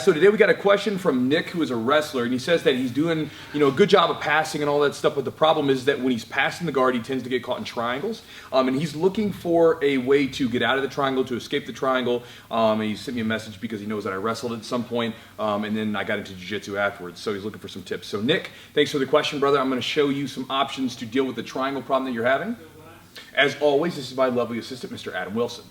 So today we got a question from Nick, who is a wrestler, and he says that he's doing, a good job of passing and all that stuff, but the problem is that when he's passing the guard, he tends to get caught in triangles, and he's looking for a way to get out of the triangle, to escape the triangle, and he sent me a message because he knows that I wrestled at some point, and then I got into jiu-jitsu afterwards, so he's looking for some tips. So Nick, thanks for the question, brother. I'm going to show you some options to deal with the triangle problem that you're having. As always, this is my lovely assistant, Mr. Adam Wilson.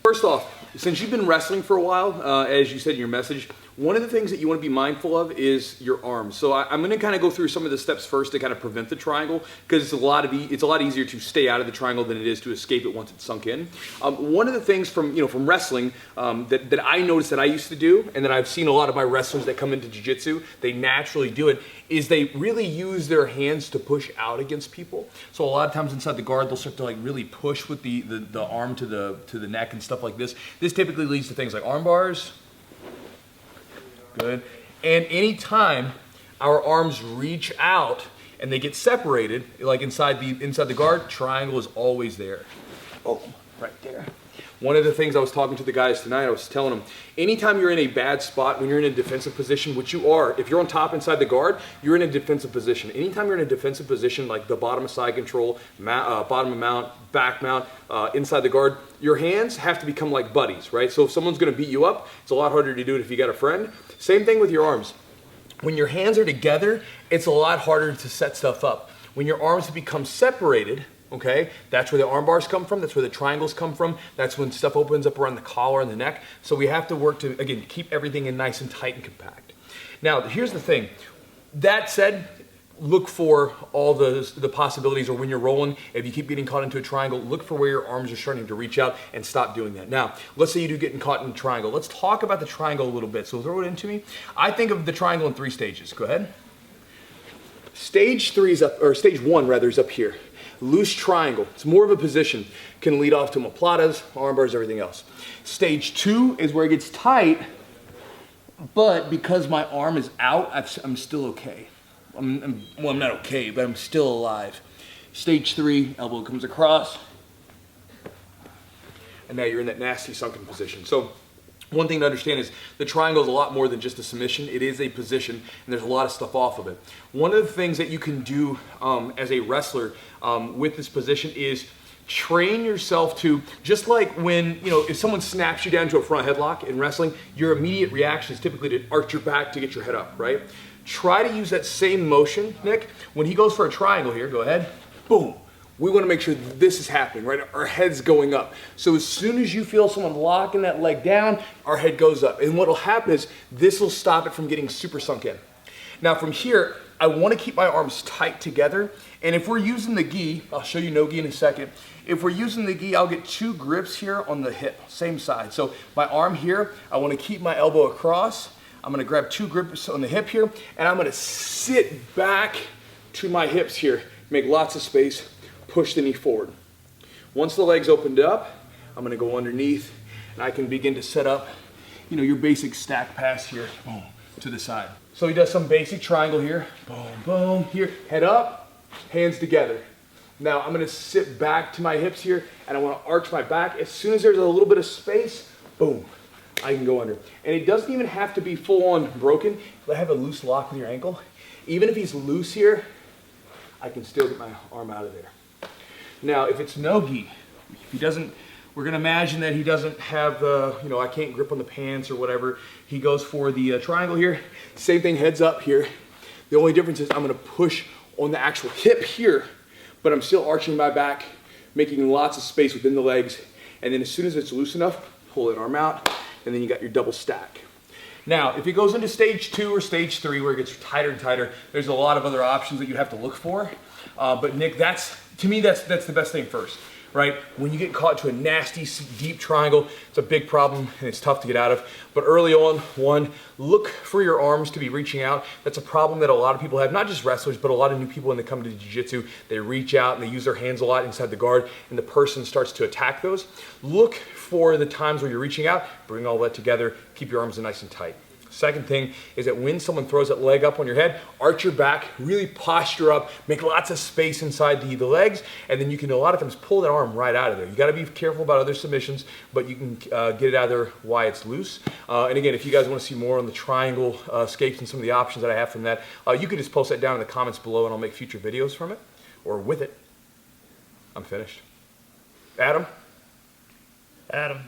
First off, since you've been wrestling for a while, as you said in your message, one of the things that you want to be mindful of is your arms. So I'm going to kind of go through some of the steps first to kind of prevent the triangle, because it's a lot easier to stay out of the triangle than it is to escape it once it's sunk in. One of the things from wrestling that I noticed that I used to do, and that I've seen a lot of my wrestlers that come into jiu-jitsu, they naturally do it, is they really use their hands to push out against people. So a lot of times inside the guard, they'll start to like really push with the arm to the neck and stuff like this. This typically leads to things like arm bars. Good. And anytime our arms reach out and they get separated, like inside the guard, triangle is always there. Oh, right there. One of the things I was talking to the guys tonight, I was telling them, anytime you're in a bad spot, when you're in a defensive position, which you are, if you're on top inside the guard, you're in a defensive position. Anytime you're in a defensive position, like the bottom of side control, bottom of mount, back mount, inside the guard, your hands have to become like buddies, right? So if someone's gonna beat you up, it's a lot harder to do it if you got a friend. Same thing with your arms. When your hands are together, it's a lot harder to set stuff up. When your arms become separated, okay, that's where the arm bars come from, that's where the triangles come from, that's when stuff opens up around the collar and the neck. So we have to work to, again, keep everything in nice and tight and compact. Now, here's the thing. That said, look for all the possibilities, or when you're rolling, if you keep getting caught into a triangle, look for where your arms are starting to reach out and stop doing that. Now, let's say you do getting caught in a triangle. Let's talk about the triangle a little bit. So throw it into me. I think of the triangle in 3 stages. Go ahead. Stage 1 is up here. Loose triangle. It's more of a position. Can lead off to omoplatas, arm bars, everything else. Stage 2 is where it gets tight, but because my arm is out, I'm still okay. I'm not okay, but I'm still alive. Stage 3, elbow comes across, and now you're in that nasty sunken position. So one thing to understand is the triangle is a lot more than just a submission. It is a position, and there's a lot of stuff off of it. One of the things that you can do as a wrestler with this position is train yourself to, just like when, if someone snaps you down to a front headlock in wrestling, your immediate reaction is typically to arch your back to get your head up, right? Try to use that same motion, Nick. When he goes for a triangle here, go ahead, boom. We want to make sure this is happening, right? Our head's going up. So as soon as you feel someone locking that leg down, our head goes up. And what'll happen is this will stop it from getting super sunk in. Now from here, I want to keep my arms tight together. And if we're using the gi, I'll show you no gi in a second. If we're using the gi, I'll get 2 grips here on the hip, same side. So my arm here, I want to keep my elbow across. I'm going to grab 2 grips on the hip here, and I'm going to sit back to my hips here, make lots of space. Push the knee forward. Once the legs opened up, I'm going to go underneath, and I can begin to set up, your basic stack pass here, boom, to the side. So he does some basic triangle here, boom, boom, here, head up, hands together. Now I'm going to sit back to my hips here, and I want to arch my back. As soon as there's a little bit of space, boom, I can go under. And it doesn't even have to be full on broken. If I have a loose lock in your ankle, even if he's loose here, I can still get my arm out of there. Now, if it's no gi, if he doesn't, we're going to imagine that he doesn't have, I can't grip on the pants or whatever. He goes for the triangle here. Same thing, heads up here. The only difference is I'm going to push on the actual hip here, but I'm still arching my back, making lots of space within the legs. And then as soon as it's loose enough, pull that arm out, and then you got your double stack. Now, if it goes into stage 2 or stage 3 where it gets tighter and tighter, there's a lot of other options that you have to look for. But Nick, to me, that's the best thing first, right? When you get caught to a nasty, deep triangle, it's a big problem and it's tough to get out of. But early on, look for your arms to be reaching out. That's a problem that a lot of people have, not just wrestlers, but a lot of new people when they come to jiu-jitsu. They reach out and they use their hands a lot inside the guard, and the person starts to attack those. Look for the times where you're reaching out, bring all that together, keep your arms nice and tight. Second thing is that when someone throws that leg up on your head, arch your back, really posture up, make lots of space inside the legs, and then you can a lot of times pull that arm right out of there. You got to be careful about other submissions, but you can get it out of there while it's loose. And again, if you guys want to see more on the triangle escapes and some of the options that I have from that, you can just post that down in the comments below and I'll make future videos from it or with it. I'm finished. Adam? Adam.